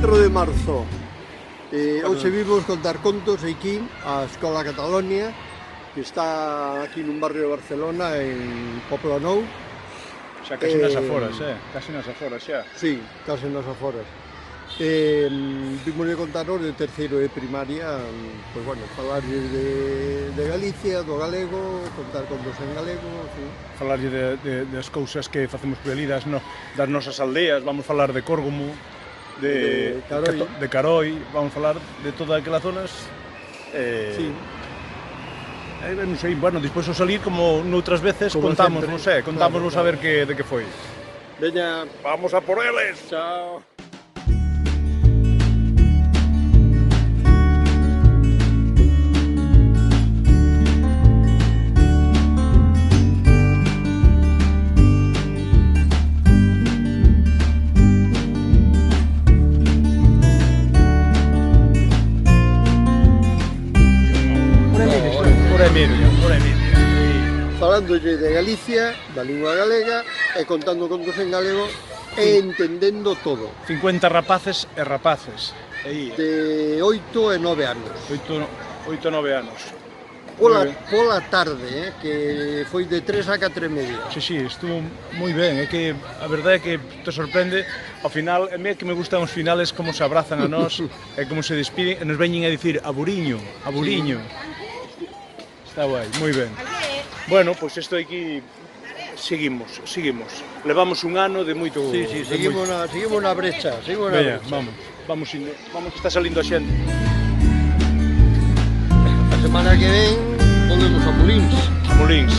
4 de marzo. Hoxe vimos contar contos aquí a Escola Catalonia, que está aquí nun barrio de Barcelona, en Poplanou. Xa casi nas aforas, casi nas aforas xa. Sí, casi nas aforas. Vimos de contaros de terceiro de primaria, pois bueno, falar de Galicia, do galego, contar contos en galego, sí. Falarlle das cousas que facemos por ali, das nosas aldeas, vamos falar de Córgomo, de Caroi, vamos falar de todas aquelas zonas. Sí. Non sei, bueno, despois ao salir, como noutras veces, Como contamos, sempre. non sei, contamos a ver de que foi. Veña, Vamos a por eles! chao. Hora e media. Falándolle de Galicia, da lingua galega, e contando contos en galego, e entendendo todo. 50 rapaces e rapaces. Aí, De 8 e 9 anos. 8 e 9 anos. Pola tarde, que foi de 3 a 4 e media. Sí, estuvo moi ben, é que a verdade é que te sorprende, ao final, a mí é que me gustan os finales como se abrazan a nós, e como se despiden, e nos veñen a dicir aburiño, aburiño. Está guai, moi ben. Bueno, pois isto aquí seguimos. Levamos un ano de moito... Sí, seguimos na brecha, Veña, vamos indo, vamos que está salindo a xente. A semana que ven volvemos a Molins. A Molins.